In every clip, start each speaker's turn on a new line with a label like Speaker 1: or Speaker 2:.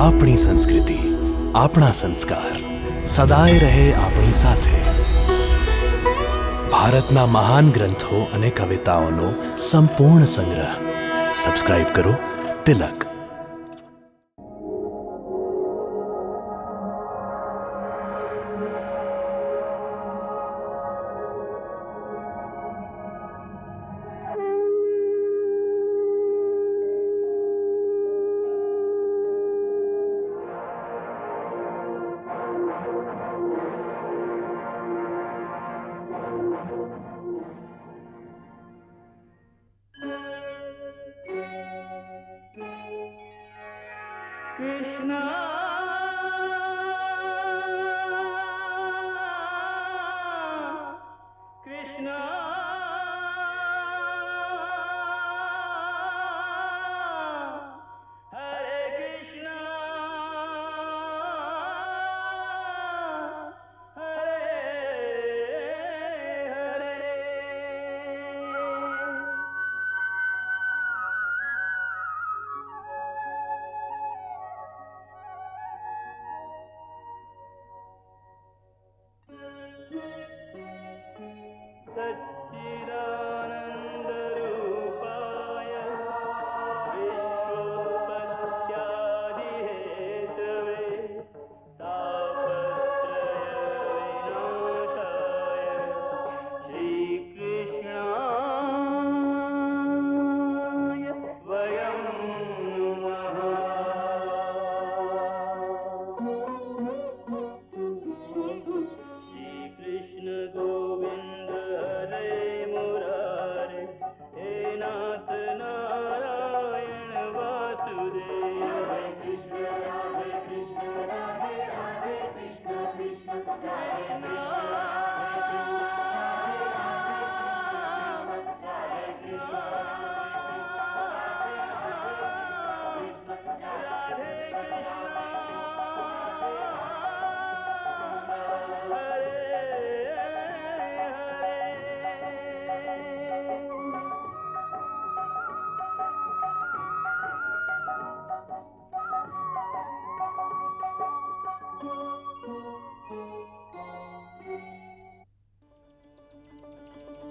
Speaker 1: આપણી સંસ્કૃતિ, આપણા સંસ્કાર સદાય રહે આપણી સાથે. ભારતના મહાન ગ્રંથો અને કવિતાઓનો સંપૂર્ણ સંગ્રહ. સબસ્ક્રાઇબ કરો તિલક.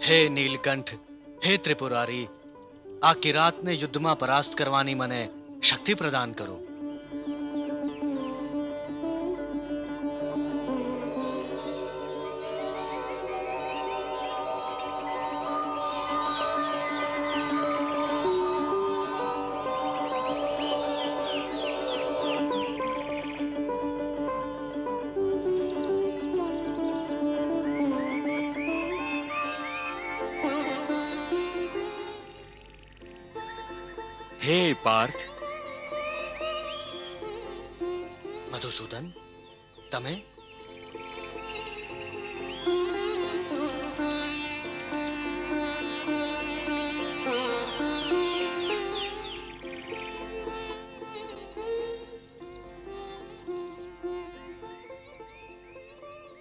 Speaker 2: હે નીલકંઠ, હે ત્રિપુરારી, આ કિરાતને યુદ્ધમાં પરાસ્ત કરવાની મને શક્તિ પ્રદાન કરો.
Speaker 3: હે પાર્થ,
Speaker 2: મધુસૂદન, તમે?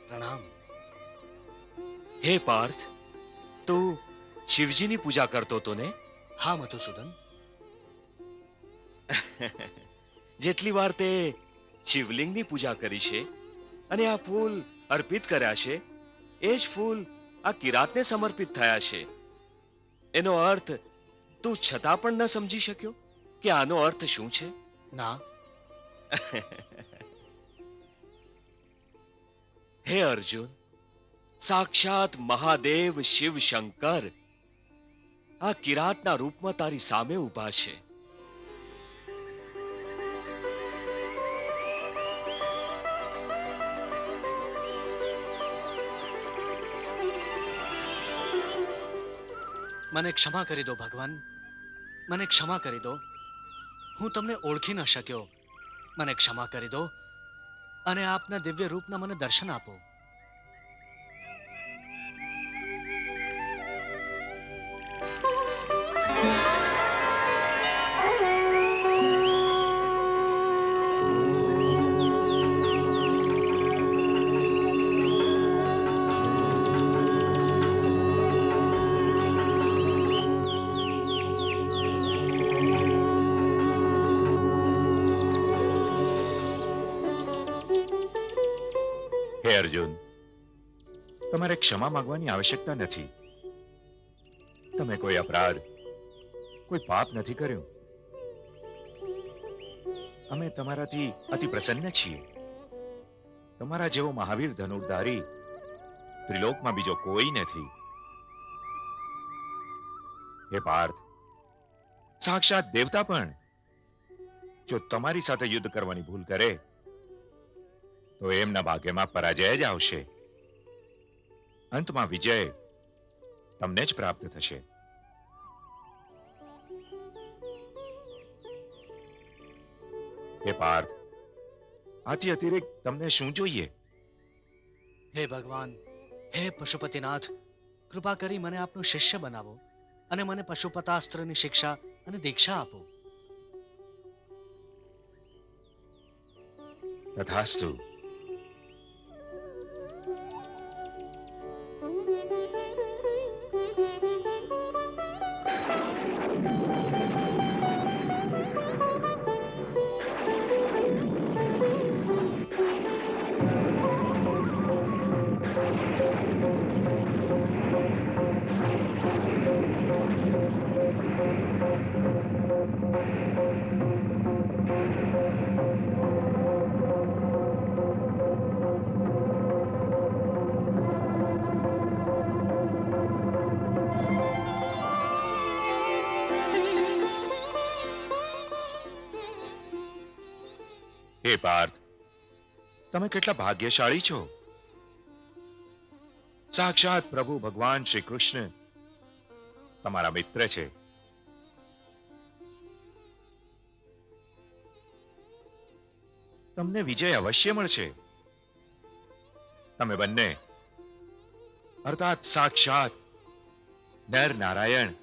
Speaker 2: પ્રણામ.
Speaker 3: હે પાર્થ, તું શિવજીની પૂજા કરતો હતો ને?
Speaker 2: હા મધુસૂદન.
Speaker 3: જેટલી વાર તે શિવલિંગની પૂજા કરી છે અને આ ફૂલ અર્પિત કર્યા છે, એ જ ફૂલ આ કિરાતને સમર્પિત થયા છે. એનો અર્થ તું છતાં પણ ન સમજી શક્યો કે આનો અર્થ શું છે?
Speaker 2: ના.
Speaker 3: હે અર્જુન, સાક્ષાત મહાદેવ શિવ શંકર આ કિરાતના રૂપમાં તારી સામે ઊભા છે.
Speaker 2: મને ક્ષમા કરી દો ભગવાન, મને ક્ષમા કરી દો. હું તમને ઓળખી ન શક્યો. મને ક્ષમા કરી દો અને આપના દિવ્ય રૂપના મને દર્શન આપો.
Speaker 4: હે અર્જુન, તમારે ક્ષમા માંગવાની આવશ્યકતા નથી. તમે કોઈ અપરાધ, કોઈ પાપ નથી કર્યું. અમે તમારાથી અતિ પ્રસન્ન છીએ. તમારા જેવો મહાવીર ધનુર્ધારી ત્રિલોકમાં બીજો કોઈ નથી. હે પાર્થ, સાક્ષાત દેવતા પણ જો તમારી સાથે યુદ્ધ કરવાની ભૂલ કરે તો એમના ભાગ્યમાં પરાજય જ આવશે. અંતમાં વિજય તમને જ પ્રાપ્ત થશે. હે પાર્થ, આથી અતિરિક્ત તમને શું જોઈએ?
Speaker 2: હે ભગવાન, હે પશુપતિનાથ, કૃપા કરી મને આપનો શિષ્ય બનાવો અને મને પશુપતાસ્ત્રની શિક્ષા અને દીક્ષા આપો.
Speaker 4: તથાસ્તુ. હે પાર્થ, તમે કેટલા ભાગ્યશાળી છો. સાક્ષાત પ્રભુ ભગવાન શ્રી કૃષ્ણ તમારા મિત્ર છે. તમને વિજય અવશ્ય મળશે. તમે બંને અર્થાત સાક્ષાત નર નારાયણ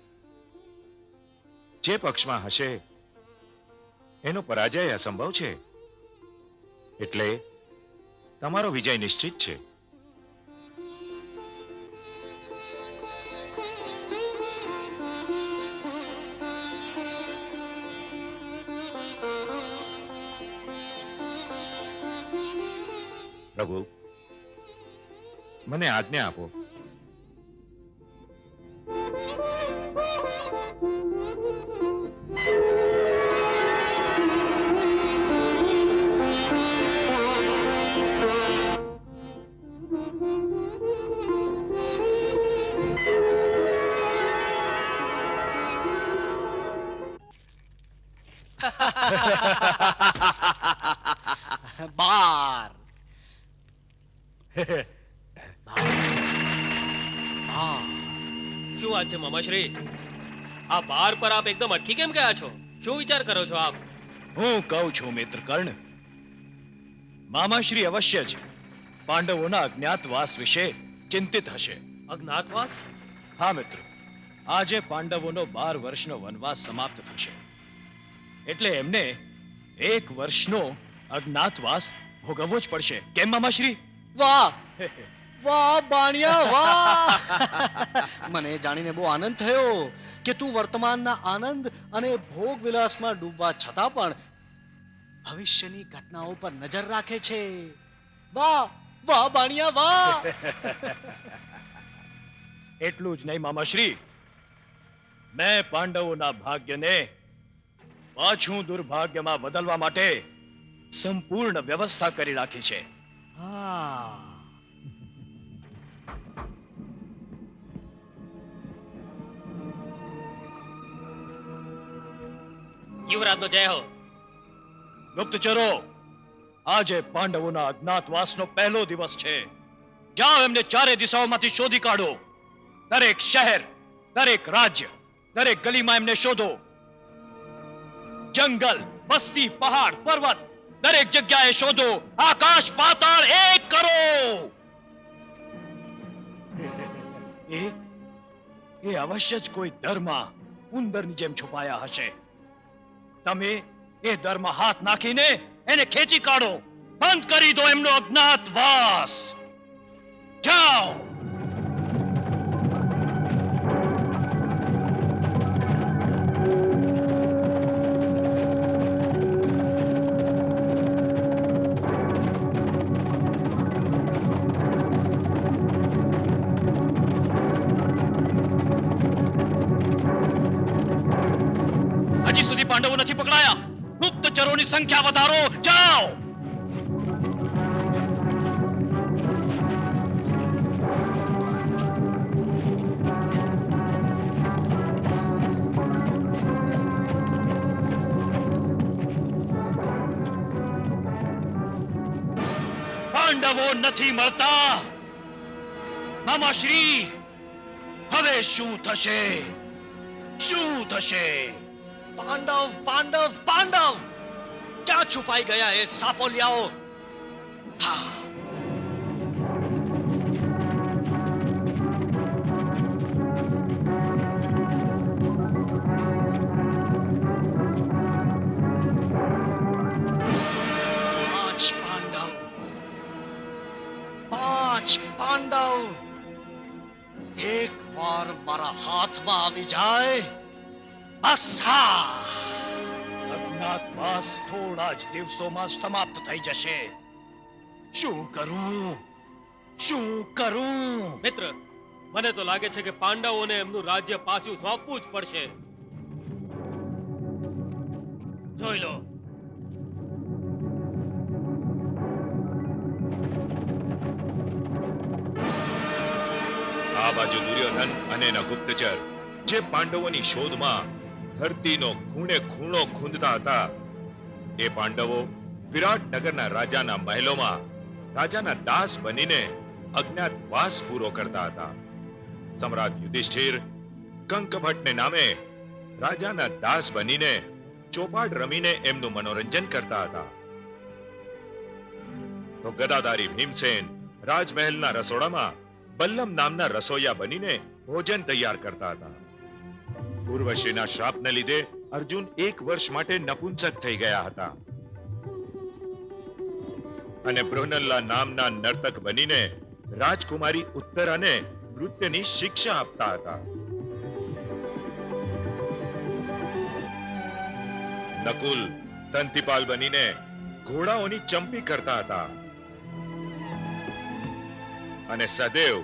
Speaker 4: જે પક્ષમાં હશે એનો પરાજય અસંભવ છે. એટલે તમારો વિજય નિશ્ચિત છે. પ્રભુ, મને આજ્ઞા આપો.
Speaker 2: બાર
Speaker 5: શું વાત છે મામાશ્રી? આ બાર પર આપ એકદમ અટકી કેમ ગયા છો? શું વિચાર કરો છો આપ?
Speaker 1: હું કહું છું મિત્ર કર્ણ, મામાશ્રી અવશ્ય જ પાંડવોના અજ્ઞાતવાસ વિશે ચિંતિત હશે.
Speaker 5: અજ્ઞાતવાસ?
Speaker 1: હા મિત્ર, આજે પાંડવોનો 12 વર્ષનો વનવાસ સમાપ્ત થશે, એટલે એમને 1 વર્ષનો અજ્ઞાતવાસ ભોગવવો જ પડશે. કેમ મામાશ્રી?
Speaker 2: વાહ વાહ બાણિયા વાહ! મને જાણીને બહુ આનંદ થયો કે તું વર્તમાનના આનંદ અને ભોગ વિલાસમાં ડૂબવા છતાં પણ ભવિષ્યની ઘટનાઓ પર નજર રાખે છે. વાહ વાહ બાણિયા વાહ!
Speaker 1: એટલું જ નહીં મામાશ્રી, મેં પાંડવોના ભાગ્યને પાછું દુર્ભાગ્યમાં બદલવા માટે સંપૂર્ણ વ્યવસ્થા કરી રાખી છે.
Speaker 2: હા,
Speaker 5: યુવરાજનો જય હો.
Speaker 1: ગુપ્તચરો, આજે પાંડવોના અજ્ઞાતવાસનો પહેલો દિવસ છે. જાઓ, એમને ચારે દિશાઓમાંથી શોધી કાઢો. દરેક શહેર, દરેક રાજ્ય, દરેક ગલીમાં એમને શોધો. જંગલ, બસ્તી, પહાડ, પર્વત, દરેક જગ્યાએ શોધો. આકાશ પાતાળ એક કરો. એ અવશ્ય જ કોઈ દરમાં ઉંદરની જેમ છુપાયા હશે. તમે એ દરમાં હાથ નાખીને એને ખેંચી કાઢો. બંધ કરી દો એમનો અજ્ઞાતવાસ. જાઓ. ગુપ્તચરોની સંખ્યા વધારો, જાઓ. પાંડવો નથી મળતા. મામાશ્રી, હવે શું થશે? શું થશે?
Speaker 2: પાંડવ પાંડવ પાંડવ ક્યાં છુપાઈ ગયા એ સાપોલિયાઓ? હા, પાંચ પાંડવ એક વાર મારા હાથમાં આવી જાય બસ. હા,
Speaker 1: અજ્ઞાતવાસ થોડા જ દિવસોમાં સમાપ્ત થઈ જશે. શું કરું? શું કરું?
Speaker 5: મિત્ર, મને તો લાગે છે કે પાંડવોને એમનું રાજ્ય પાછું સોંપવું જ પડશે. જોઈ લો.
Speaker 4: આ બાજુ દુર્યોધન અને એના ગુપ્તચર જે પાંડવોની શોધમાં ધરતીનો ખૂણે ખૂણો ખૂંદતા હતા, એ પાંડવો વિરાટનગરના રાજાના મહેલોમાં રાજાના દાસ બનીને અજ્ઞાતવાસ પૂરો કરતા હતા. સમ્રાટ યુધિષ્ઠિર કંકભટ્ટને નામે રાજાના દાસ બનીને ચોપાટ રમીને એમનું મનોરંજન કરતા હતા. તો ગદાધારી ભીમસેન રાજમહેલના રસોડામાં બલ્લમ નામના રસોઈયા બનીને ભોજન તૈયાર કરતા હતા. ઉર્વશીના શ્રાપને લીધે અર્જુન 1 વર્ષ માટે નપુંસક થઈ ગયા હતા અને બૃહનલ્લા નામના નર્તક બનીને રાજકુમારી ઉત્તરાને નૃત્યની શિક્ષા આપતા હતા. નકુલ તંતિપાલ બનીને ઘોડાઓની ચંપી કરતા હતા અને સદેવ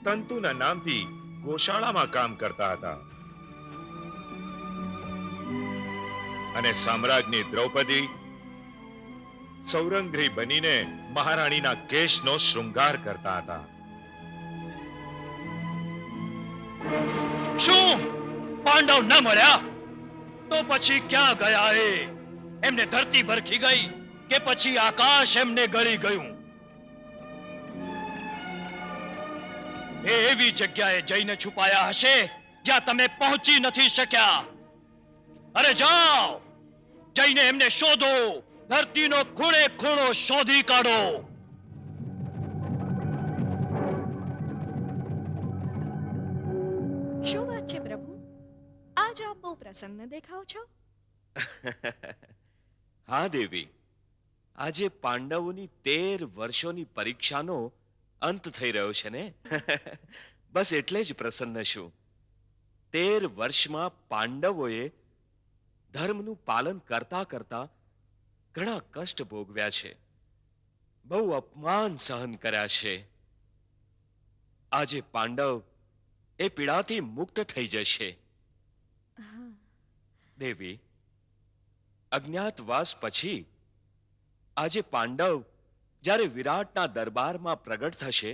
Speaker 4: તંતુના નામથી ગોશાળામાં કામ કરતા હતા. અને સામ્રાજ્ઞી દ્રૌપદી સૌરંગરી બનીને મહારાણીના કેશનો શૃંગાર કરતા હતા.
Speaker 1: શું પાંડવ ન મળ્યા? તો પછી ક્યાં ગયા? એમને ધરતી ભરખી ગઈ કે પછી આકાશ એમને ગળી ગયું? એ એવી જગ્યાએ જઈને છુપાયા હશે જ્યાં તમે પહોંચી નથી શક્યા. અરે જાઓ, જઈને એમને શોધો. ધરતીનો ખૂણે ખૂણો શોધી કાઢો.
Speaker 6: શું વાત છે પ્રભુ? આજ આપ બહુ પ્રસન્ન દેખાવ છો.
Speaker 3: હા દેવી, આજે પાંડવોની 13 વર્ષોની પરીક્ષાનો અંત થઈ રહ્યો છે ને. બસ એટલે જ પ્રસન્ન છું. 13 વર્ષમાં પાંડવોએ ધર્મનું પાલન કરતા કરતા ઘણા કષ્ટ ભોગવ્યા છે, બહુ અપમાન સહન કર્યા છે. આજે પાંડવ એ પીડાથી મુક્ત થઈ જશે. દેવી, અજ્ઞાતવાસ પછી આજે પાંડવ જ્યારે વિરાટના દરબારમાં પ્રગટ થશે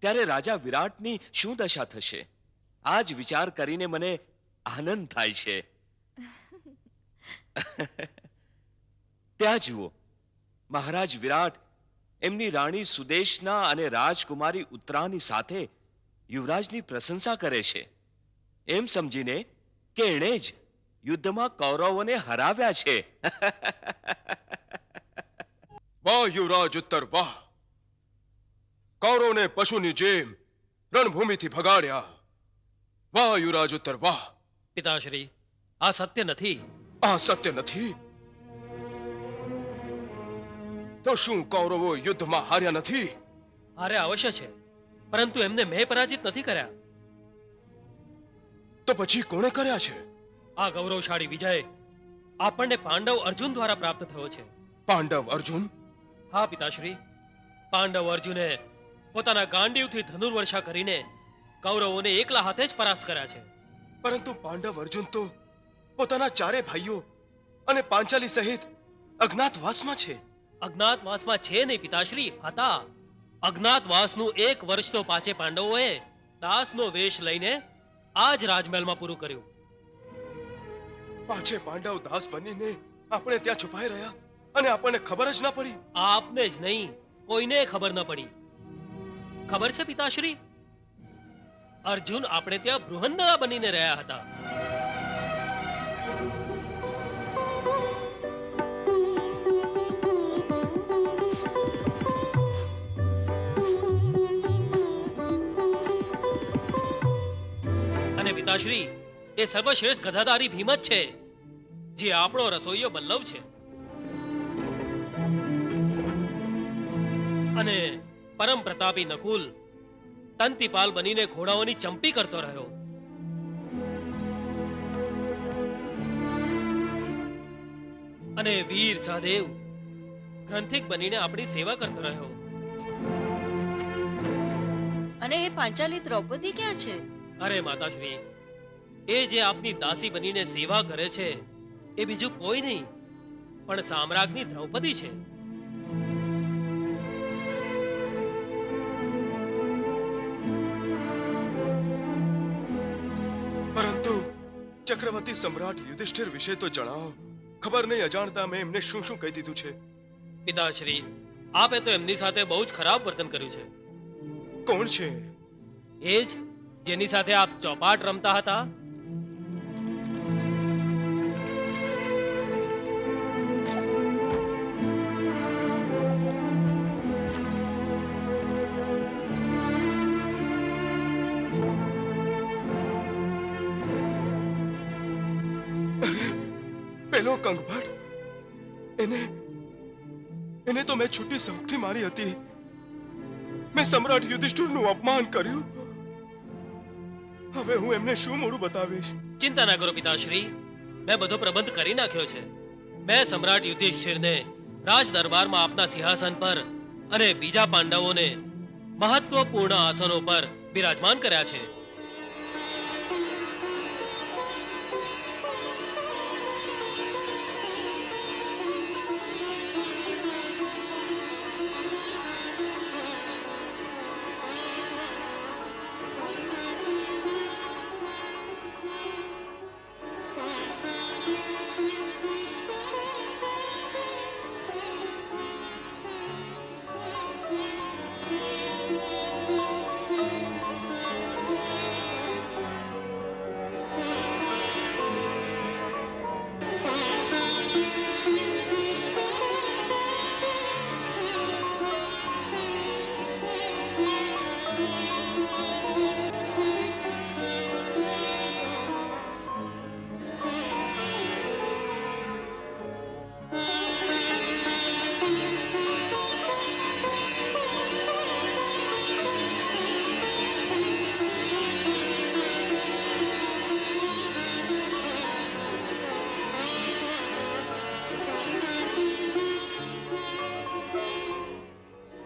Speaker 3: ત્યારે રાજા વિરાટની શું દશા થશે? આ જ વિચાર કરીને મને આનંદ થાય છે. ત્યાં જુઓ, મહારાજ વિરાટ એમની રાણી સુદેશના અને રાજકુમારી ઉત્તરાની સાથે યુવરાજની પ્રશંસા કરે છે, એમ સમજીને કે એણે જ યુદ્ધમાં કૌરવોને હરાવ્યા છે.
Speaker 7: વાહ યુવરાજ ઉત્તર વાહ! કૌરવને પશુની જેમ રણભૂમિથી ભગાડ્યા. વાહ યુવરાજ ઉત્તર વાહ!
Speaker 5: પિતાશ્રી, આ સત્ય નથી.
Speaker 7: આ સત્ય નથી તો શું કૌરવો યુદ્ધમાં હાર્યા નથી?
Speaker 5: હારે અવશ્ય છે, પરંતુ એમને મેં પરાજિત નથી કર્યા.
Speaker 7: તો પછી કોણે કર્યા છે?
Speaker 5: આ ગૌરવશાળી વિજય આપણને પાંડવ અર્જુન દ્વારા પ્રાપ્ત થયો છે.
Speaker 7: પાંડવ અર્જુન?
Speaker 5: હા પિતાશ્રી, પાંડવ અર્જુને પોતાના ગાંડીવથી ધનુર્વર્ષા કરીને કૌરવોને એકલા હાથે જ પરાસ્ત કર્યા છે.
Speaker 7: પરંતુ પાંડવ અર્જુન તો પોતાના ચારે ભાઈઓ અને પાંચાલી સહિત અજ્ઞાતવાસમાં છે.
Speaker 5: અજ્ઞાતવાસમાં છે નહીં પિતાશ્રી, હતા. અજ્ઞાતવાસનું 1 વર્ષ તો પાંચે પાંડવોએ દાસનો વેશ લઈને આ જ રાજમહેલમાં પૂરું કર્યું.
Speaker 7: પાંચે પાંડવ દાસ બનીને આપણે ત્યાં છુપાઈ રહ્યા અને આપણને ખબર જ ના પડી.
Speaker 5: આપને જ નહીં, કોઈને ખબર ન પડી. ખબર છે પિતાશ્રી, અર્જુન આપણે ત્યાં બૃહન્નલા બનીને રહ્યા હતા. અને પિતાશ્રી, એ સર્વશ્રેષ્ઠ ગદાધારી ભીમ જ છે, જે આપણો રસોઈયો બલ્લવ છે. અને પરમ પ્રતાપી નકુલ તંતીપાલ બનીને ઘોડાઓની ચંપી કરતો રહ્યો. અને વીર સહદેવ ગ્રંથિક બનીને આપણી સેવા કરતો રહ્યો.
Speaker 8: અને એ પાંચાલી દ્રૌપદી ક્યાં છે?
Speaker 5: અરે માતાશ્રી, એ જે આપની દાસી બનીને સેવા કરે છે એ બીજું કોઈ નહીં પણ સામ્રાજ્ઞી દ્રૌપદી છે.
Speaker 7: પરંતુ ચક્રવર્તી સમ્રાટ યુધિષ્ઠિર વિશે તો જણાવો. ખબર નહીં અજાણતા મેં એમને શું શું કહી દીધું છે.
Speaker 5: પિતાશ્રી, આપે તો એમની સાથે બહુ જ ખરાબ વર્તન કર્યું છે.
Speaker 7: કોણ છે?
Speaker 5: એ જ જેની સાથે આપ ચોપાટ રમતા હતા.
Speaker 7: પેલો કંગભટ, એને તો મેં છૂટી સૌથી મારી હતી. મેં સમ્રાટ યુધિષ્ઠિરનું અપમાન કર્યું. હવે હું એમને શું મોડું બતાવીશ?
Speaker 5: ચિંતા ના કરો પિતાશ્રી, મેં બધો પ્રબંધ કરી નાખ્યો છે. મેં સમ્રાટ યુધિષ્ઠિરને રાજ દરબારમાં આપના સિંહાસન પર અને બીજા પાંડવોને મહત્વપૂર્ણ આસનો પર બિરાજમાન કર્યા છે.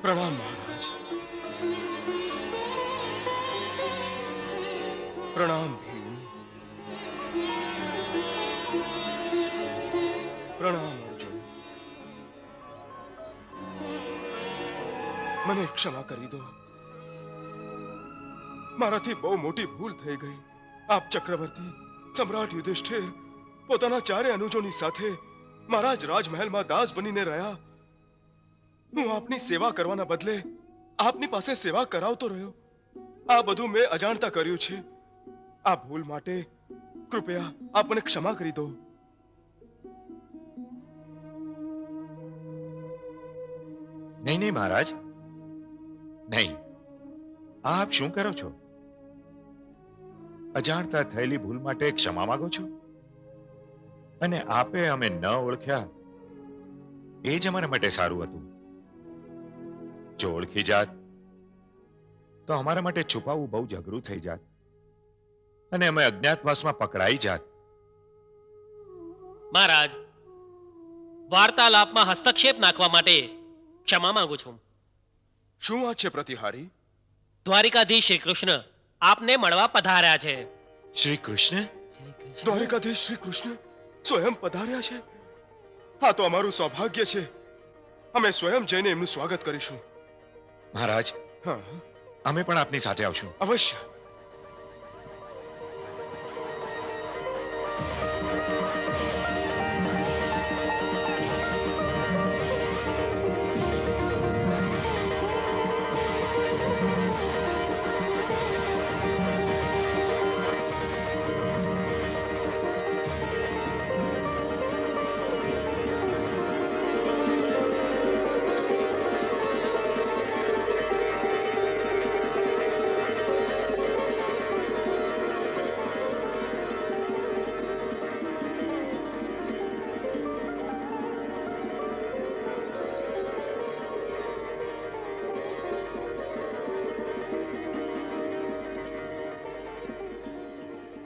Speaker 7: પ્રણામ મહારાજ. પ્રણામ ભીમ. પ્રણામ અર્જુન. મને ક્ષમા કરી દો. મારાથી બહુ મોટી ભૂલ થઈ ગઈ. આપ ચક્રવર્તી સમ્રાટ યુધિષ્ઠિર પોતાના ચારે અનુજોની સાથે મારા જ રાજમહેલમાં દાસ બનીને રહ્યા. હું આપની સેવા કરવાના બદલે આપની પાસે સેવા કરાવતો રહ્યો. આ બધું મેં અજાણતા કર્યું છે. આ ભૂલ માટે કૃપયા આપ મને ક્ષમા કરી દો.
Speaker 4: નહીં નહીં મહારાજ, નહીં. આપ શું કરો છો? અજાણતા થયેલી ભૂલ માટે ક્ષમા માંગો છો? અને આપે અમે ન ઓળખ્યા એ જ અમારા માટે સારું હતું. જો ઓળખી જાત તો અમારા માટે છુપાવવું બહુ જ અઘરું થઈ જાત અને અમે અજ્ઞાતવાસમાં પકડાઈ જાત.
Speaker 5: મહારાજ, વાર્તાલાપમાં હસ્તક્ષેપ નાખવા માટે ક્ષમા માંગુ છું.
Speaker 7: શું વાત છે પ્રતિહારી?
Speaker 5: દ્વારિકાધીશ શ્રી કૃષ્ણ આપને મળવા પધાર્યા છે.
Speaker 4: શ્રી કૃષ્ણ?
Speaker 7: દ્વારિકાધીશ શ્રી કૃષ્ણ સ્વયં પધાર્યા છે? આ તો અમારું સૌભાગ્ય છે. અમે સ્વયં જઈને એમનું સ્વાગત કરીશું.
Speaker 4: મહારાજ,
Speaker 7: હા,
Speaker 4: અમે પણ આપની સાથે આવશું.
Speaker 7: અવશ્ય.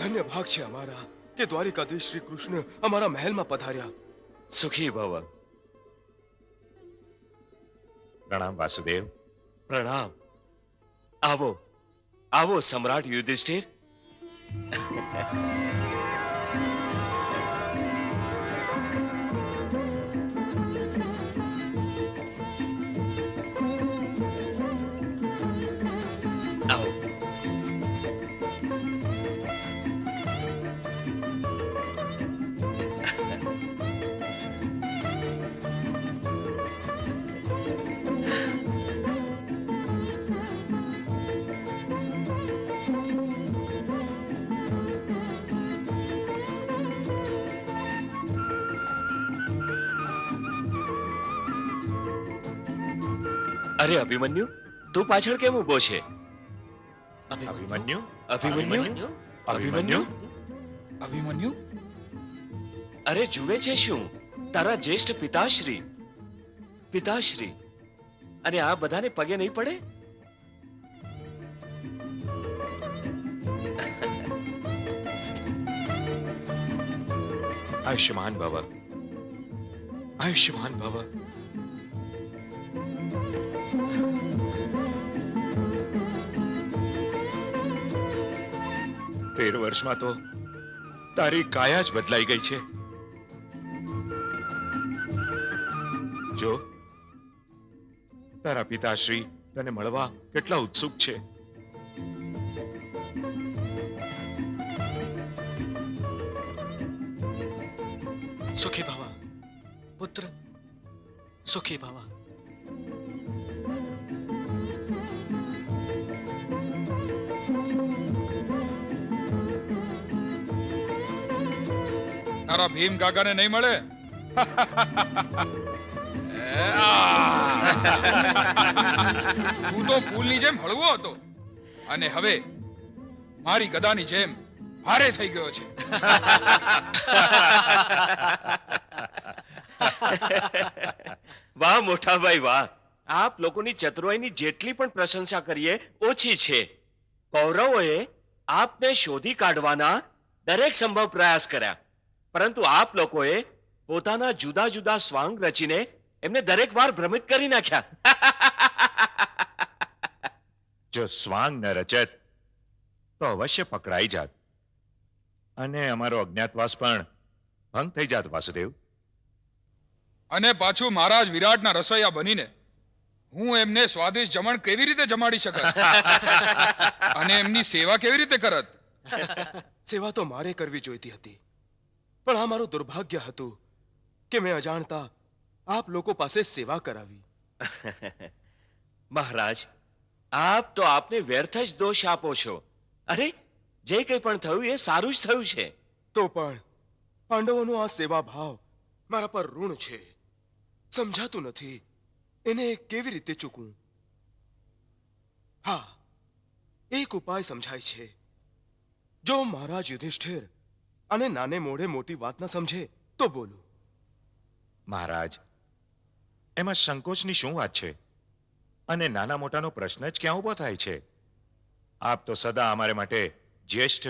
Speaker 7: ધન્ય ભાગ છે અમારા કે દ્વારિકાધીશ શ્રી કૃષ્ણ અમારા મહેલમાં પધાર્યા.
Speaker 3: સુખી ભવ.
Speaker 4: પ્રણામ વાસુદેવ.
Speaker 3: પ્રણામ. આવો આવો સમ્રાટ યુધિષ્ઠિર. આવો. અરે અભિમન્યુ, તું પાછળ કેમ ઊભો છે?
Speaker 4: અભિમન્યુ,
Speaker 3: અભિમન્યુ, અભિમન્યુ,
Speaker 7: અભિમન્યુ,
Speaker 3: અરે જુએ છે શું? તારા જ્યેષ્ઠ પિતાશ્રી, પિતાશ્રી. અને આ બધાને પગે નહીં પડે?
Speaker 4: આયુષ્યમાન ભવ, આયુષ્યમાન ભવ. તેર વર્ષમાં તો તારી કાયા જ બદલાઈ ગઈ છે. જો તારા પિતાશ્રી તને મળવા કેટલા ઉત્સુક છે.
Speaker 2: સુખી ભવ પુત્ર, સુખી ભવ.
Speaker 9: તારા ભીમ કાકાને નહીં મળે. તું તો ફૂલની જેમ હળવો હતો અને હવે મારી ગદાની જેમ ભારે થઈ ગયો છે.
Speaker 3: વાહ મોટા ભાઈ વાહ. આપ લોકોની ચતુરાઈની જેટલી પણ પ્રશંસા કરીએ ઓછી છે. કૌરવોએ આપને શોધી કાઢવાના દરેક સંભવ પ્રયાસ કર્યા, પરંતુ આપ લોકોએ પોતાના જુદા જુદા સ્વાંગ રચીને એમને દરેક વાર ભ્રમિત કરી નાખ્યા.
Speaker 4: જો સ્વાંગ ન રચત તો અવશ્ય પકડાઈ જાત અને અમારો અજ્ઞાતવાસ પણ ભંગ થઈ જાત વાસુદેવ.
Speaker 9: અને પાછું મહારાજ વિરાટના રસોઈયા બનીને હું એમને સ્વાદિષ્ટ જમણ કેવી રીતે જમાડી શકત અને એમની સેવા કેવી રીતે કરત?
Speaker 7: સેવા તો મારે કરવી જોઈતી હતી, પણ આ મારું દુર્ભાગ્ય હતું કે મેં અજાણતા આપ લોકો પાસે સેવા કરાવી.
Speaker 3: મહારાજ, આપ તો આપને વ્યર્થ જ દોષ આપો છો. અરે જે કંઈ પણ થયું એ સારું જ થયું છે.
Speaker 7: તો પણ પાંડવોનો આ સેવા ભાવ મારા પર ઋણ છે. સમજાતું નથી એને કેવી રીતે ચૂકવું. હા, એક ઉપાય સમજાય છે. જો મહારાજ યુધિષ્ઠિર અને નાને મોઢે મોટી વાત ન સમજે તો બોલું.
Speaker 4: મહારાજ, એમાં સંકોચની શું વાત છે? અને નાના મોટાનો પ્રશ્ન જ ક્યાં ઉભો થાય છે? આપ તો સદા અમારે માટે જ્યેષ્ઠ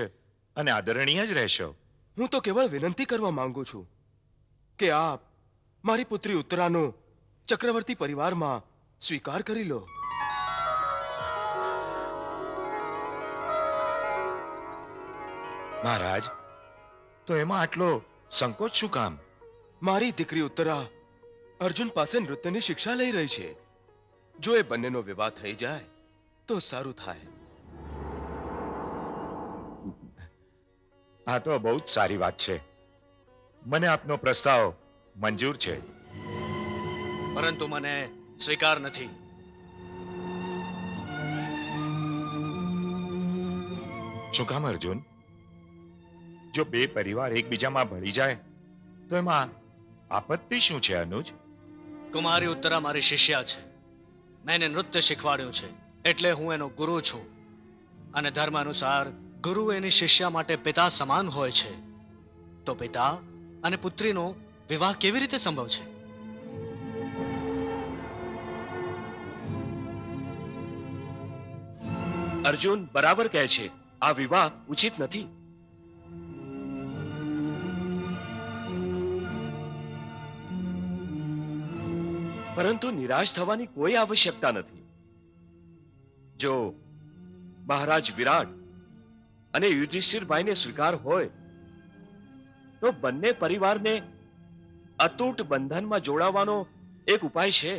Speaker 4: અને આદરણીય જ રહેશો.
Speaker 7: હું તો કેવળ વિનંતી કરવા માંગુ છું કે આપ મારી પુત્રી ઉત્તરાનો ચક્રવર્તી પરિવારમાં સ્વીકાર કરી લો.
Speaker 4: મહારાજ, તો એમાં આટલો સંકોચ શું કામ?
Speaker 7: મારી દીકરી ઉત્તરા અર્જુન પાસે નૃત્યની શિક્ષા લઈ રહી છે. જો એ બંનેનો વિવાહ થઈ જાય તો સારું થાય.
Speaker 4: આ તો બહુ જ સારી વાત છે. મને આપનો પ્રસ્તાવ મંજૂર છે.
Speaker 2: પરંતુ મને સ્વીકાર નથી.
Speaker 4: શું કામ અર્જુન? જો બે પરિવાર એકબીજામાં ભળી જાય તો એમાં આપત્તિ શું છે અનુજ?
Speaker 2: કુમારી ઉત્તરા મારી શિષ્યા છે. મેં એને નૃત્ય શીખવાડ્યું છે, એટલે હું એનો ગુરુ છું. અને ધર્મ અનુસાર ગુરુ એની શિષ્યા માટે પિતા સમાન હોય છે. તો પિતા અને પુત્રીનો વિવાહ કેવી રીતે સંભવ છે?
Speaker 3: અર્જુન બરાબર કહે છે, આ વિવાહ ઉચિત નથી. પરંતુ નિરાશ થવાની કોઈ આવશ્યકતા નથી. જો મહારાજ વિરાટ અને યુધિષ્ઠિરભાઈને સ્વીકાર હોય તો બંને પરિવારને અતૂટ બંધનમાં જોડાવાનો એક ઉપાય છે.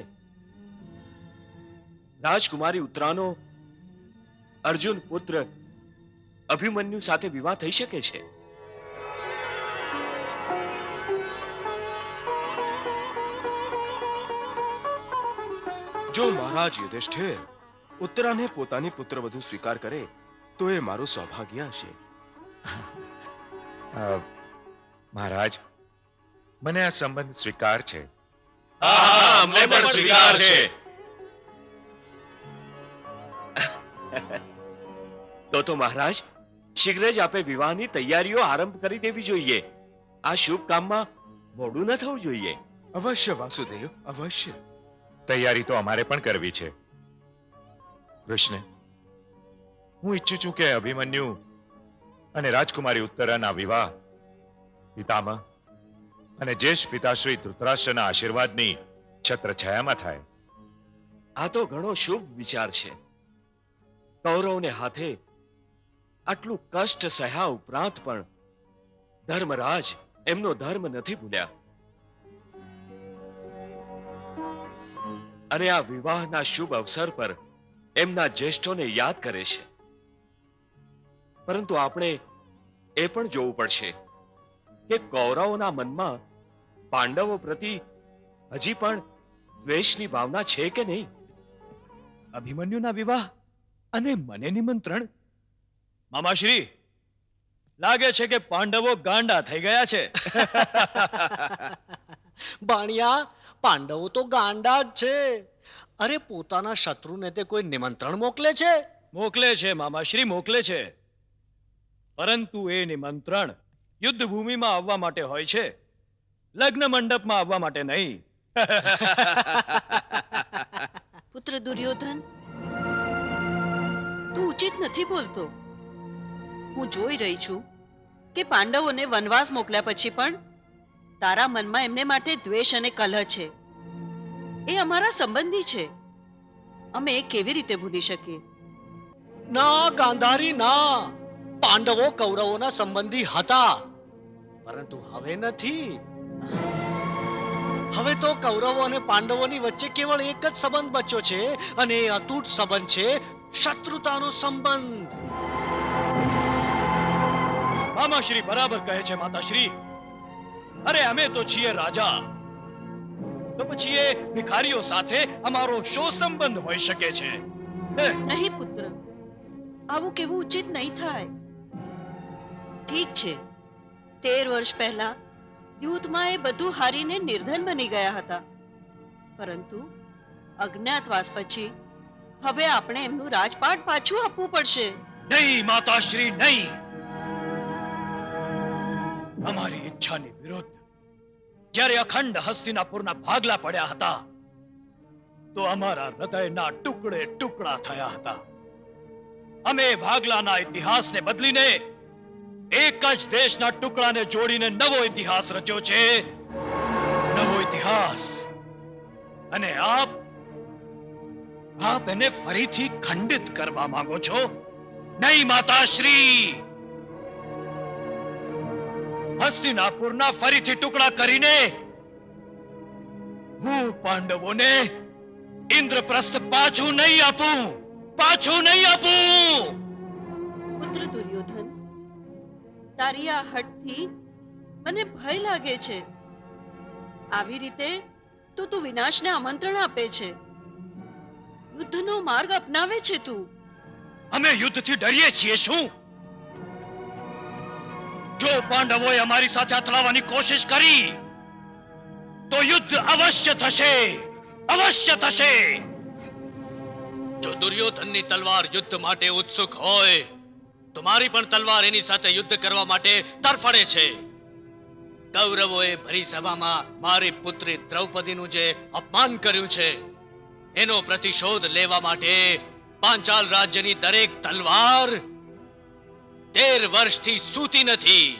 Speaker 3: રાજકુમારી ઉત્તરાનો અર્જુન પુત્ર અભિમન્યુ સાથે વિવાહ થઈ શકે છે.
Speaker 7: જો મહારાજ યુધિષ્ઠિર ઉત્તરાને પોતાની પુત્રવધુ સ્વીકાર કરે તો એ મારું સૌભાગ્ય હશે.
Speaker 4: મહારાજ, મને આ સંબંધ સ્વીકાર છે.
Speaker 3: અમને પણ સ્વીકાર છે. તો મહારાજ, શીઘ્ર જ આપે વિવાહની તૈયારીઓ આરંભ કરી દેવી જોઈએ. આ શુભ કામમાં મોડું ન થવું જોઈએ.
Speaker 7: અવશ્ય વાસુદેવ, અવશ્ય.
Speaker 4: તૈયારી તો અમારે પણ કરવી છે. કૃષ્ણ, હું ઈચ્છું છું કે અભિમન્યુ અને રાજકુમારી ઉત્તરાના વિવાહ પિતામહ અને જ્યેષ્ઠ પિતાશ્રી ધૃતરાષ્ટ્રના આશીર્વાદની છત્રછાયામાં થાય.
Speaker 3: આ તો ઘણો શુભ વિચાર છે. કૌરવને હાથે આટલું કષ્ટ સહ્યા ઉપરાંત પણ ધર્મરાજ એમનો ધર્મ નથી ભૂલ્યા. અને આ વિવાહના શુભ અવસર પર એમના જ્યેષ્ઠોને યાદ કરે છે. પરંતુ આપણે એ પણ જોવું પડશે કે કૌરવોના મનમાં પાંડવો પ્રતિ હજી પણ દ્વેષની ભાવના છે કે નહીં.
Speaker 1: અભિમન્યુના વિવાહ અને મને નિમંત્રણ? મામાશ્રી, લાગે છે કે પાંડવો ગાંડા થઈ ગયા છે.
Speaker 2: બાણિયા, પાંડવો તો ગાંડા જ છે. અરે, પોતાના શત્રુને તે કોઈ નિમંત્રણ મોકલે છે?
Speaker 1: મોકલે છે મામાશ્રી, મોકલે છે. પરંતુ એ નિમંત્રણ યુદ્ધ ભૂમિમાં આવવા માટે હોય છે, લગ્ન મંડપમાં આવવા માટે નહીં.
Speaker 8: પુત્ર દુર્યોધન, તું ઉચિત નથી બોલતો. હું જોઈ રહી છું કે પાંડવોને વનવાસ મોકલ્યા પછી પણ તારા મનમાં એમને માટે દ્વેષ અને કલહ છે. એ અમારા સંબંધી છે, અમે એ કેવી રીતે ભૂલી શકીએ?
Speaker 2: ના ગાંધારી, ના. પાંડવો કૌરવોના સંબંધી હતા, પરંતુ હવે નથી. હવે તો કૌરવો અને પાંડવોની વચ્ચે કેવળ એક જ સંબંધ બચ્યો છે, અને એ અતૂટ સંબંધ છે શત્રુતાનો સંબંધ.
Speaker 1: મામાશ્રી બરાબર કહે છે માતાશ્રી. અરે, અમે તો છીએ રાજા, તો પછી એ ભિખારીઓ સાથે અમારો શો સંબંધ હોઈ શકે છે?
Speaker 8: નહીં પુત્ર, આવું કેવું ઉચિત નહીં થાય. ઠીક છે, 13 વર્ષ પહેલા યુદ્ધમાં એ બધું હારીને નિર્ધન બની ગયા હતા, પરંતુ અજ્ઞાતવાસ પછી હવે આપણે એમનું રાજપાટ પાછું આપવું પડશે.
Speaker 1: નહીં માતાશ્રી, નહીં. અમારી ઈચ્છાની વિરુદ્ધ જ્યારે અખંડ હસ્તિનાપુરના ભાગલા પડ્યા હતા તો અમારા હૃદયના ટુકડે ટુકડા થયા હતા. અમે ભાગલાના ઇતિહાસને બદલીને એક જ દેશના ટુકડાને જોડીને નવો ઇતિહાસ રચ્યો છે. નવો ઇતિહાસ. અને આપ એને ફરીથી ખંડિત કરવા માંગો છો? નહીં માતાશ્રી. હસ્તિનાપુરના ફરીથી ટુકડા કરીને હું પાંડવોને ઇન્દ્રપ્રસ્થ પાછું નહીં આપું, પાછું નહીં આપું.
Speaker 8: પુત્ર દુર્યોધન, તારી આ હઠથી મને ભય લાગે છે. આવી રીતે તો તું વિનાશને આમંત્રણ આપે છે, યુદ્ધનો માર્ગ અપનાવે છે તું.
Speaker 1: અમે યુદ્ધથી ડરીએ છીએ શું? જો પાંડવોએ અમારી સાથે અથડાવવાની કોશિશ કરી તો યુદ્ધ અવશ્ય થશે, અવશ્ય થશે.
Speaker 2: જો દુર્યોધનની તલવાર યુદ્ધ માટે ઉત્સુક હોય તો મારી પણ તલવાર એની સાથે યુદ્ધ કરવા માટે તરફડે છે. કૌરવોએ ભરી સભામાં મારી પુત્રી દ્રૌપદીનું જે અપમાન કર્યું છે એનો પ્રતિશોધ લેવા માટે પાંચાલ રાજ્યની દરેક તલવાર 13 વર્ષથી સૂતી નથી.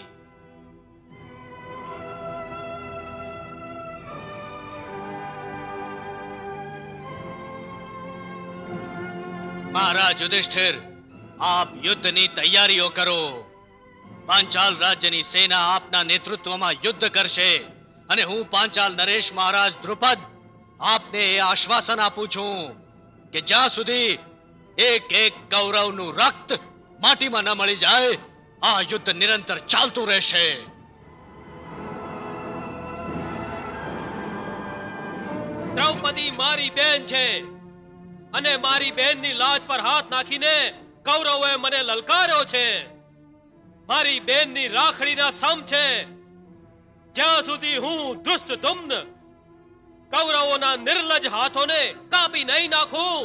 Speaker 2: મહારાજ યુધિષ્ઠિર, આપ યુદ્ધની તૈયારીઓ કરો. પાંચાલ રાજ્યની સેના આપના નેતૃત્વમાં યુદ્ધ કરશે અને હું પાંચાલ નરેશ મહારાજ દ્રુપદ આપને એ આશ્વાસન આપું છું કે જ્યાં સુધી એક એક કૌરવનું રક્ત માટીમાં ન મળી જાય આ યુદ્ધ નિરંતર ચાલતું રહેશે.
Speaker 5: દ્રૌપદી મારી બેન છે અને મારી બેનની લાજ પર હાથ નાખીને કૌરવોએ મને લલકાર્યો છે. મારી બેનની રાખડીના સમ છે. જ્યાં સુધી હું ધૃષ્ટદ્યુમ્ન કૌરવોના નિર્લજ હાથોને કાપી નહીં નાખું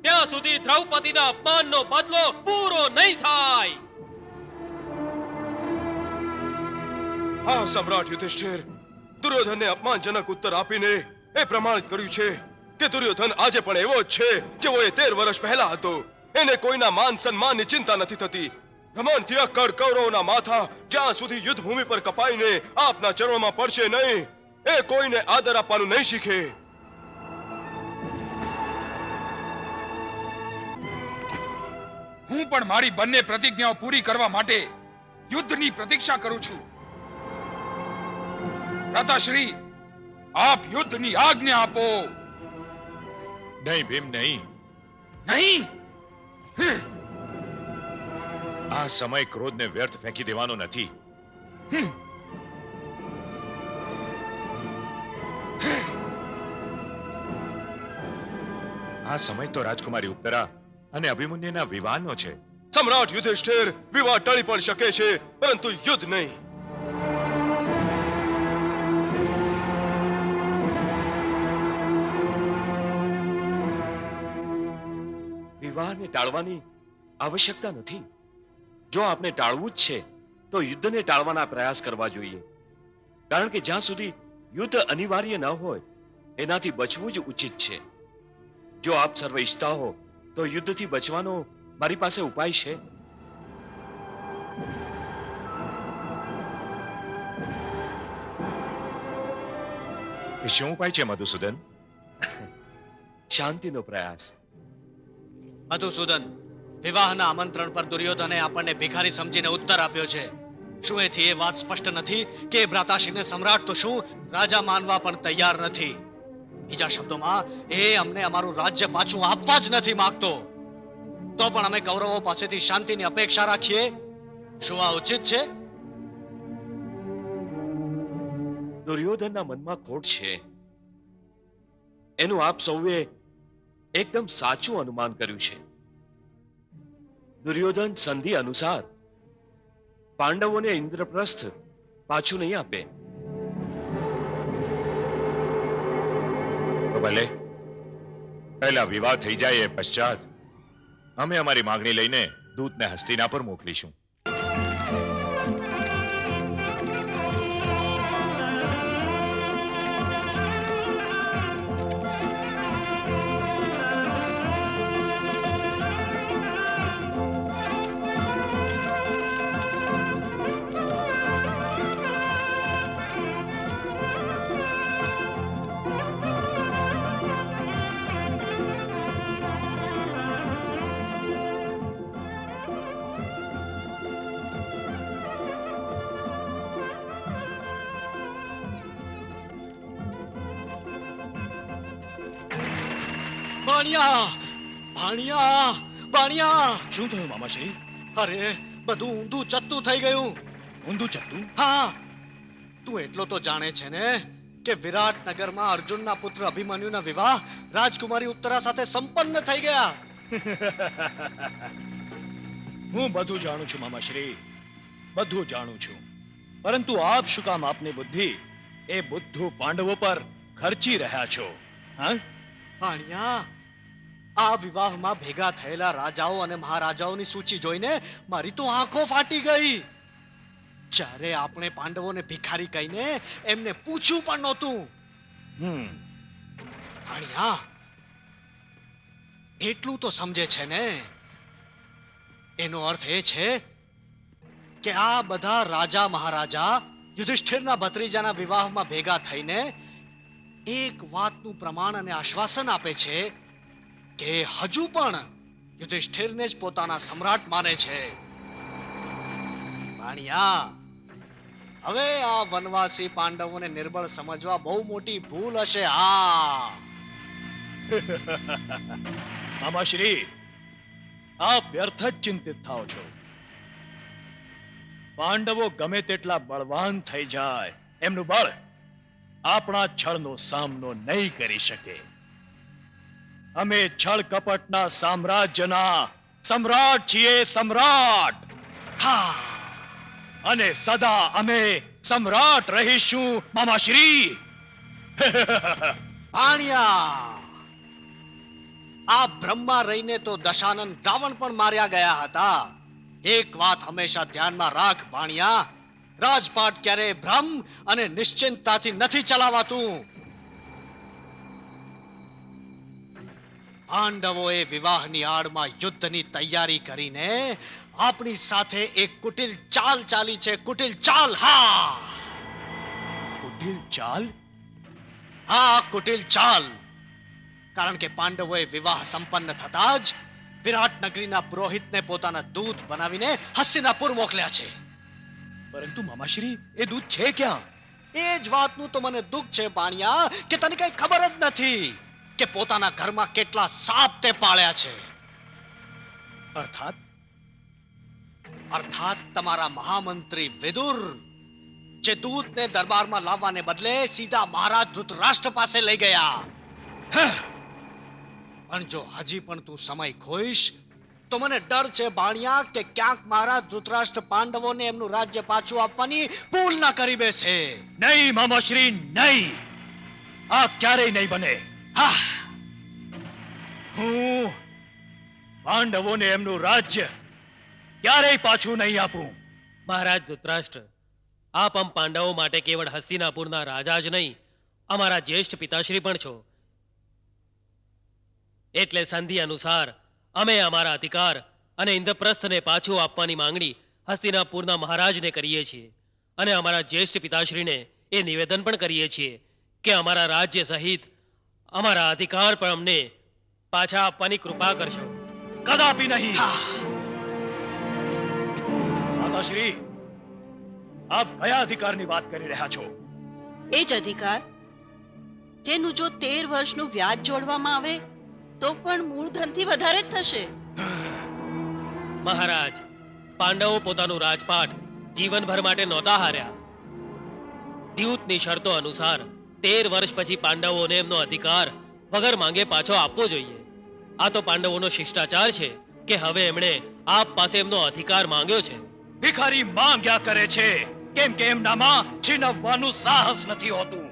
Speaker 5: ત્યાં સુધી દ્રૌપદીના અપમાનનો બદલો પૂરો નહીં થાય.
Speaker 7: હા સમ્રાટ યુધિષ્ઠિર, દુર્યોધનને અપમાનજનક ઉત્તર આપીને એ પ્રમાણિત કર્યું છે કે દુર્યોધન આજે પણ એવો જ છે જેવો એ 13 વર્ષ પહેલા હતો. એને કોઈના માન સન્માનની ચિંતા નથી થતી. ઘમંડથી અક્કડ કૌરવોના માથા જ્યાં સુધી યુદ્ધ ભૂમિ પર કપાઈને આપના ચરણોમાં પડશે નહીં એ કોઈને આદર આપવાનું નહીં શીખે.
Speaker 9: હું પણ મારી બંને પ્રતિજ્ઞાઓ પૂરી કરવા માટે યુદ્ધની પ્રતીક્ષા કરું છું. ભ્રાતાશ્રી, આપ યુદ્ધની આજ્ઞા આપો.
Speaker 4: નહીં ભીમ, નહીં.
Speaker 9: નહીં,
Speaker 4: આ સમય ક્રોધને વ્યર્થ ફેંકી દેવાનો નથી. આ સમય તો રાજકુમારી ઉત્તરા અને અભિમન્યુના વિવાહનો છે.
Speaker 7: સમ્રાટ યુધિષ્ઠિર, વિવાહ ટળી પણ શકે છે પરંતુ યુદ્ધ નહીં.
Speaker 3: વિવાહને ટાળવાની આવશ્યકતા નથી. જો આપણે ટાળવું જ છે તો યુદ્ધને ટાળવાના પ્રયાસ કરવા જોઈએ. કારણ કે જ્યાં સુધી યુદ્ધ અનિવાર્ય ન હોય એનાથી બચવું જ ઉચિત છે. જો આપ સર્વ ઈચ્છતા હો તો યુદ્ધથી બચવાનો મારી પાસે ઉપાય છે.
Speaker 4: એ શું ઉપાય છે મધુસૂદન?
Speaker 3: શાંતિનો પ્રયાસ.
Speaker 2: મધુસૂદન, વિવાહના આમંત્રણ પર દુર્યોધને આપણને ભિખારી સમજીને ઉત્તર આપ્યો છે. શું એથી એ વાત સ્પષ્ટ નથી કે એ ભ્રાતાશ્રીને સમ્રાટ તો શું રાજા માનવા પણ તૈયાર નથી? બીજા શબ્દોમાં એ અમને અમારું રાજ્ય પાછું આપવા જ નથી માંગતો. તો પણ અમે કૌરવો પાસેથી શાંતિની અપેક્ષા રાખીએ. શું આ ઉચિત છે?
Speaker 3: દુર્યોધનના મનમાં ખોટ છે એનું આપ સૌએ એકદમ સાચું અનુમાન કર્યું છે. દુર્યોધન સંધિ અનુસાર પાંડવોને ઇન્દ્રપ્રસ્થ પાછું નહીં આપે.
Speaker 4: તો ભલે, પહેલા વિવાહ થઈ જાય એ પશ્ચાત અમે અમારી માંગણી લઈને દૂતને હસ્તિનાપુર મોકલીશું.
Speaker 2: ભાણિયા ભાણિયા ભાણિયા
Speaker 1: શું થયું મામાશ્રી?
Speaker 2: અરે બધું ઊંધું ચત્તું થઈ ગયું.
Speaker 1: ઊંધું ચત્તું?
Speaker 2: હા, તું એટલો તો જાણે છે ને કે વિરાટનગરમાં અર્જુનના પુત્ર અભિમન્યુના વિવાહ રાજકુમારી ઉત્તરા સાથે સંપન્ન થઈ ગયા.
Speaker 1: હું બધું જાણું છું મામાશ્રી, બધું જાણું છું. પરંતુ આપ શું કામ આપની બુદ્ધિ એ બુદ્ધુ પાંડવો પર ખર્ચી રહ્યા છો? હા,
Speaker 2: ભાણિયા, આ વિવાહમાં ભેગા થયેલા રાજાઓ અને મહારાજાઓની સૂચિ જોઈને મારી તો આંખો ફાટી ગઈ. જ્યારે આપણે પાંડવોને ભિખારી કહીને એમને પૂછ્યું પણ નહોતું. ભાણિયા, એટલું તો સમજે છે ને? એનો અર્થ એ છે કે આ બધા રાજા મહારાજા યુધિષ્ઠિરના ભત્રીજાના વિવાહમાં ભેગા થઈને એક વાતનું પ્રમાણ અને આશ્વાસન આપે છે કે હજુ પણ યુધિષ્ઠિરને જ પોતાના સમ્રાટ માને છે. ભાણિયા, હવે આ વનવાસી પાંડવોને નિર્બળ સમજવા બહુ મોટી ભૂલ હશે. હા,
Speaker 1: મામાશ્રી, આપ વ્યર્થ જ ચિંતિત થાઓ છો. પાંડવો ગમે તેટલા બળવાન થઈ જાય, એમનું બળ આપણા છળનો સામનો નહીં કરી શકે. અમે છળ કપટના સામ્રાજ્યના સમ્રાટ છીએ, સમ્રાટ.
Speaker 2: હા,
Speaker 1: અને સદા અમે સમ્રાટ રહીશું મામાશ્રી.
Speaker 2: ભાણિયા, આ બ્રહ્મા રહીને તો દશાનંદ રાવણ પણ માર્યા ગયા હતા. એક વાત હંમેશા ધ્યાનમાં રાખ ભાણિયા, રાજપાટ ક્યારેય ભ્રમ અને નિશ્ચિંતતાથી નથી ચલાવાતું. પાંડવોએ વિવાહની આડમાં યુદ્ધની તૈયારી કરીને આપણી સાથે એક કુટિલ ચાલ ચાલી છે. કુટિલ ચાલ. હા,
Speaker 1: કુટિલ ચાલ?
Speaker 2: હા, કુટિલ ચાલ. કારણ કે પાંડવોએ વિવાહ સંપન્ન થતા જ વિરાટનગરીના પુરોહિતને પોતાના દૂત બનાવીને હસ્તિનાપુર મોકલ્યા છે.
Speaker 1: પરંતુ મામાશ્રી, એ દૂધ છે ક્યાં?
Speaker 2: એ જ વાતનું તો મને દુઃખ છે ભાણિયા, કે તને કઈ ખબર જ નથી કે પોતાના ઘરમાં કેટલા સાપ તે પાળ્યા છે.
Speaker 1: અર્થાત?
Speaker 2: અર્થાત તમારા મહામંત્રી વિદુર, જે દૂતને દરબારમાં લાવવાને બદલે સીધા મહારાજ ધૃતરાષ્ટ્ર પાસે લઈ ગયા. પણ જો હજી પણ તું સમય ખોઈશ તો મને ડર છે ભાણિયા કે ક્યાંક મહારાજ ધૃતરાષ્ટ્ર પાંડવોને એમનું રાજ્ય પાછું આપવાની ભૂલ ના કરી બેસે.
Speaker 1: નહીં મામાશ્રી, નહીં. આ ક્યારેય નહીં બને.
Speaker 2: હા,
Speaker 1: હું પાંડવોને એમનું રાજ્ય ક્યારેય પાછું નહીં આપું.
Speaker 5: મહારાજ ધૃતરાષ્ટ્ર, આપ આમ પાંડવો માટે કેવળ હસ્તિનાપુરના રાજા જ નહીં, અમારા જ્યેષ્ઠ પિતાશ્રી પણ છો. એટલે સંધિ અનુસાર અમે અમારા અધિકાર અને ઇન્દ્રપ્રસ્થને પાછું આપવાની માંગણી હસ્તિનાપુરના મહારાજને કરીએ છીએ. અને અમારા જ્યેષ્ઠ પિતાશ્રીને એ નિવેદન પણ કરીએ છીએ કે અમારા રાજ્ય સહિત અમારા અધિકાર પણ અમને પાછા આપવાની કૃપા કરશો.
Speaker 1: કદાપી નહીં. માતાશ્રી, આપ કયા અધિકારની વાત કરી રહ્યા છો?
Speaker 8: એ જ અધિકાર જેનું જો 13 વર્ષનું વ્યાજ જોડવામાં આવે તો પણ મૂળધનથી વધારે જ થશે.
Speaker 5: મહારાજ, પાંડવો પોતાનું રાજપાટ જીવનભર માટે નહોતા હાર્યા. દ્યુતની શરતો અનુસાર 13 વર્ષ પછી પાંડવોને એમનો અધિકાર વગર માંગે પાછો આપવો જોઈએ. આ તો પાંડવોનો શિષ્ટાચાર છે કે હવે એમણે આપ પાસે એમનો અધિકાર માંગ્યો છે.
Speaker 1: ભિખારી માંગ્યા કરે છે કેમ કે એમનામાં છીનવવાનું સાહસ નથી હોતું,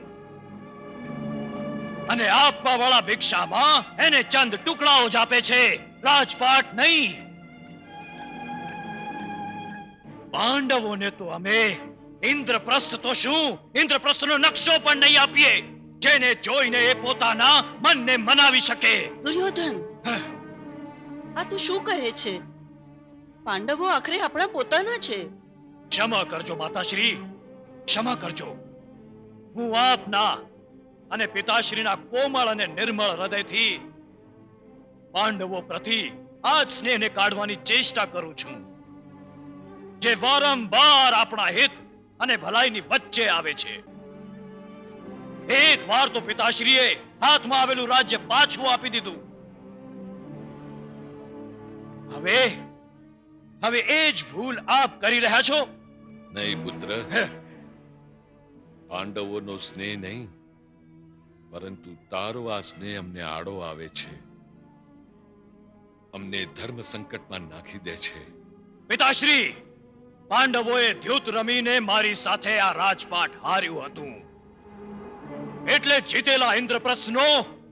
Speaker 1: અને આપવા વાળા ભિક્ષામાં એને ચંદ ટુકડાઓ જ આપે છે, રાજપાટ નહીં. પાંડવોને તો અમે ઇન્દ્રપ્રસ્થ તો શું, ઇન્દ્રપ્રસ્થનો નકશો પણ નહીં આપીએ જેને જોઈને એ પોતાના મનને મનાવી શકે.
Speaker 8: દુર્યોધન, આ તું શું કહે છે? પાંડવો આખરે આપણા પોતાના છે.
Speaker 1: ક્ષમા કરજો માતાશ્રી, ક્ષમા કરજો. હું આપના અને પિતાશ્રીના કોમળ અને નિર્મળ હૃદયથી પાંડવો પ્રતિ આ જ સ્નેહને કાઢવાની ચેષ્ટા કરું છું, જે વારંવાર આપણા હિત અને ભલાઈની વચ્ચે આવે છે. એક વાર તો પિતાશ્રીએ હાથમાં આવેલું રાજ્ય પાછું આપી દીધું, હવે હવે એ જ ભૂલ આપ કરી રહ્યા છો.
Speaker 10: નહીં પુત્ર, પાંડવોનો સ્નેહ નહીં, પરંતુ તારો આ સ્નેહ અમને આડો આવે છે, અમને ધર્મ સંકટમાં નાખી દે છે.
Speaker 1: પિતાશ્રી, પાંડવોએ દ્યુત રમીને મારી સાથે આ રાજપાટ હાર્યું હતું, એટલે જીતેલા ઇન્દ્રપ્રસ્થનો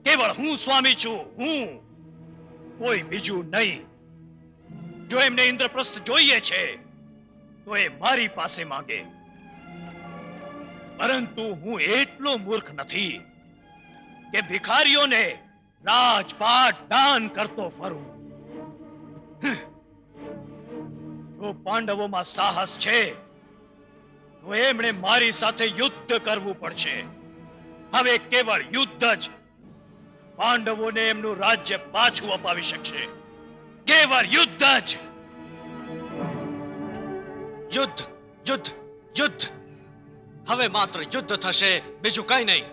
Speaker 1: કેવળ હું સ્વામી છું, હું, કોઈ બીજું નહીં. જો એમને ઇન્દ્રપ્રસ્થ જોઈએ છે તો એ મારી પાસે માંગે, પરંતુ હું એટલો મૂર્ખ નથી કે ભિખારીઓને રાજપાટ દાન કરતો ફરું. જો પાંડવોમાં સાહસ છે તો એમણે મારી સાથે યુદ્ધ કરવું પડશે. હવે કેવળ યુદ્ધ જ પાંડવોને એમનું રાજ્ય પાછું અપાવી શકશે. કેવળ યુદ્ધ જ.
Speaker 2: યુદ્ધ, યુદ્ધ, યુદ્ધ. હવે માત્ર યુદ્ધ થશે, બીજું કઈ નહીં.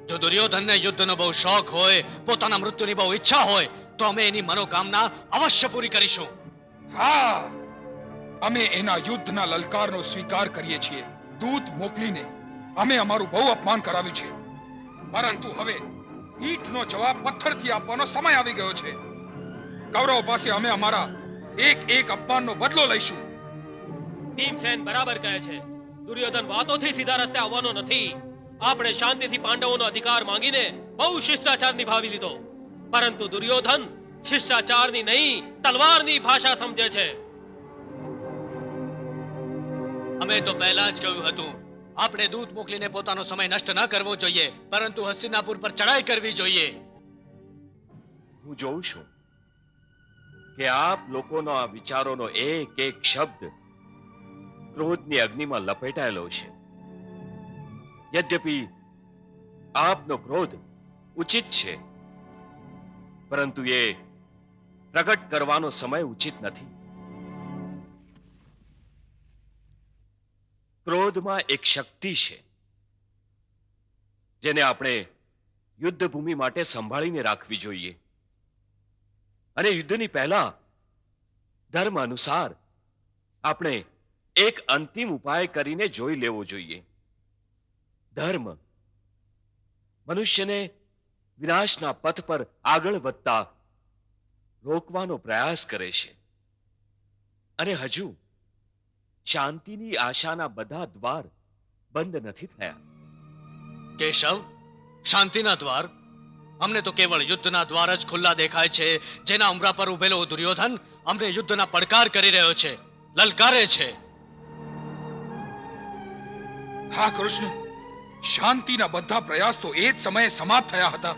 Speaker 2: જો દુર્યોધનને યુદ્ધનો બહુ શોખ હોય, પોતાના મૃત્યુની બહુ ઈચ્છા હોય, તો અમે એની મનોકામના અવશ્ય પૂરી કરીશું.
Speaker 9: હા, અમે એના યુદ્ધના લલકારનો સ્વીકાર કરીએ છીએ. દૂત મોકલીને અમે અમારું બહુ અપમાન કરાવ્યું છે, પરંતુ હવે ઈંટનો જવાબ પથ્થરથી આપવાનો સમય આવી ગયો છે. કૌરવ પાસે અમે અમારા એક અપમાનનો બદલો લઈશું.
Speaker 5: ભીમસેન બરાબર કહે છે. દુર્યોધન વાતોથી સીધા રસ્તે આવવાનો નથી. આપણે શાંતિથી પાંડવોનો અધિકાર માંગીને બહુ શિષ્ટાચાર નિભાવી લીધો, પરંતુ દુર્યોધન શિષ્ટાચારની નહીં, તલવારની ભાષા સમજે છે.
Speaker 2: અમે તો પહેલા જ કહ્યું હતું, આપણે દૂત મોકલીને પોતાનો સમય નષ્ટ ન કરવો જોઈએ, પરંતુ હસ્તિનાપુર પર ચડાઈ કરવી જોઈએ.
Speaker 3: હું જોઉં છું કે આપ લોકોનો આ વિચારોનો એક એક શબ્દ ક્રોધની અગ્નિમાં લપેટાયેલો છે. યદ્યપિ આપનો ક્રોધ ઉચિત છે, પરંતુ એ પ્રગટ કરવાનો સમય ઉચિત નથી. ક્રોધમાં એક શક્તિ છે જેને આપણે યુદ્ધ ભૂમિ માટે સંભાળીને રાખવી જોઈએ, અને યુદ્ધની પહેલા ધર્મ અનુસાર આપણે એક અંતિમ ઉપાય કરીને જોઈ લેવો જોઈએ. ધર્મ મનુષ્યને વિનાશના પથ પર આગળ વધતા રોકવાનો પ્રયાસ કરે છે, અને હજુ શાંતિની આશાના બધા દ્વાર બંધ નથી થયા.
Speaker 2: કેશવ, શાંતિના દ્વાર? અમને તો કેવળ યુદ્ધના દ્વાર જ ખુલ્લા દેખાય છે. જેના ઉમરા પર ઉભેલો દુર્યોધન અમને યુદ્ધના પડકાર કરી રહ્યો છે, લલકારે છે.
Speaker 9: હા કૃષ્ણ, શાંતિના બધા પ્રયાસ તો એ જ સમયે સમાપ્ત થયા હતા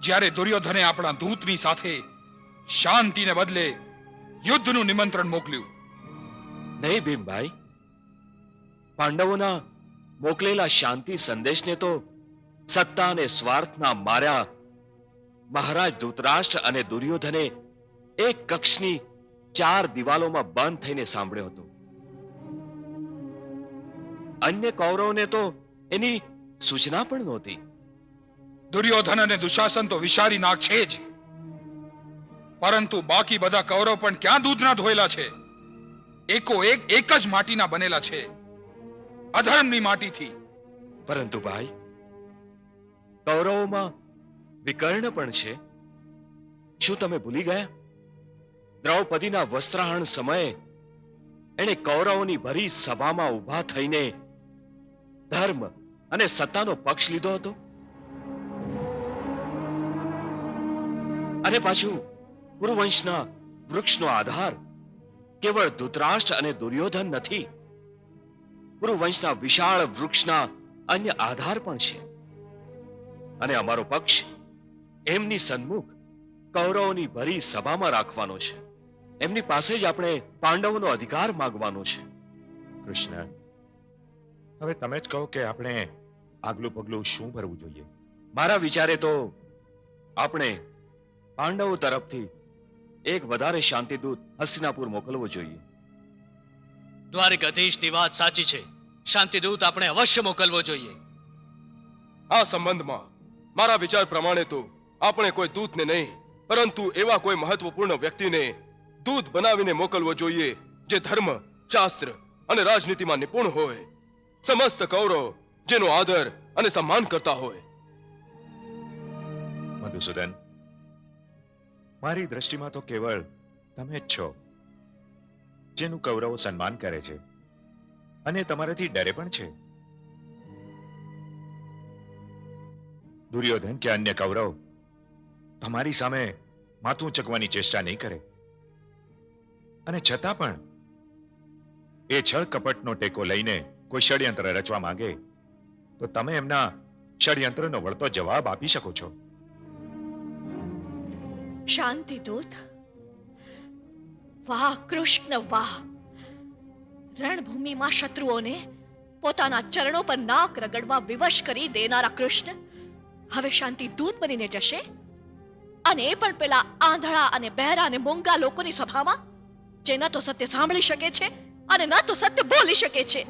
Speaker 9: જ્યારે દુર્યોધને આપણા દૂતની સાથે શાંતિને બદલે યુદ્ધનું નિમંત્રણ મોકલ્યું.
Speaker 3: નહીં ભીમભાઈ, પાંડવોના મોકલેલા શાંતિ સંદેશને તો સત્તા અને સ્વાર્થના માર્યા મહારાજ ધૃતરાષ્ટ્ર અને દુર્યોધને એક કક્ષની 4 દિવાલોમાં બંધ થઈને સાંભળ્યો હતો. અન્ય કૌરવોને તો એની સૂચના પણ નહોતી.
Speaker 9: દુર્યોધન અને દુશાસન તો વિષારી નાગ છે જ, પરંતુ બાકી બધા કૌરવ પણ ક્યાં દૂધના ધોયેલા છે? એક જ માટીના બનેલા છે, અધર્મની માટીથી.
Speaker 3: પરંતુ ભાઈ, કૌરવોમાં વિકર્ણ પણ છે. શું તમે ભૂલી ગયા? દ્રૌપદીના વસ્ત્રાહરણ સમયે એણે કૌરવોની ભરી સભામાં ઊભા થઈને ધર્મ અને સત્તાનો પક્ષ લીધો હતો. અને પાછું કુરુવંશના વૃક્ષનો આધાર કેવળ ધૃતરાષ્ટ્ર અને દુર્યોધન નથી, કુરુવંશના વિશાળ વૃક્ષના અન્ય આધાર પણ છે. અને અમારો પક્ષ એમની સન્મુખ કૌરવોની ભરી સભામાં રાખવાનો છે. એમની પાસે જ આપણે પાંડવોનો અધિકાર માંગવાનો છે.
Speaker 4: કૃષ્ણ, હવે તમે જ કહો કે આપણે આગલું પગલું શું ભરવું જોઈએ?
Speaker 3: મારા વિચારે તો આપણે પાંડવો તરફથી એક વધારે શાંતિદૂત હસ્તિનાપુર મોકલવો જોઈએ.
Speaker 2: દ્વારિકાધીશની વાત સાચી છે. શાંતિદૂત આપણે અવશ્ય મોકલવો જોઈએ.
Speaker 7: આ સંબંધમાં મારા વિચાર પ્રમાણે તો આપણે કોઈ દૂતને નહીં, પરંતુ એવા કોઈ મહત્વપૂર્ણ વ્યક્તિને દૂત બનાવીને મોકલવો જોઈએ જે ધર્મ શાસ્ત્ર અને રાજનીતિમાં નિપુણ હોય, સમસ્ત કૌરવ જેનો આદર અને સન્માન કરતા હોય.
Speaker 4: મધુસૂદન, મારી દ્રષ્ટિમાં તો કેવળ તમે જ છો જેનું કૌરવો સન્માન કરે છે અને તમારાથી ડરે પણ છે. દુર્યોધન કે અન્ય કૌરવ તમારી સામે માથું ચકવાની ચેષ્ટા નહીં કરે, અને છતાં પણ એ છળ કપટનો ટેકો લઈને કોઈ ષડયંત્ર રચવા માંગે તો તમે એમના ષડયંત્રનો વળતો જવાબ આપી શકો છો.
Speaker 6: શાંતિ દૂત. વાહ કૃષ્ણ વાહ! રણભૂમિમાં શત્રુઓને પોતાના ચરણો પર નાક રગડવા વિવશ કરી દેનારા કૃષ્ણ હવે શાંતિ દૂત બનીને જશે, અને એ પણ પેલા આંધળા અને બહેરા અને મૂંગા લોકોની સભામાં, જે ન તો સત્ય સાંભળી શકે છે અને ન તો સત્ય બોલી શકે છે.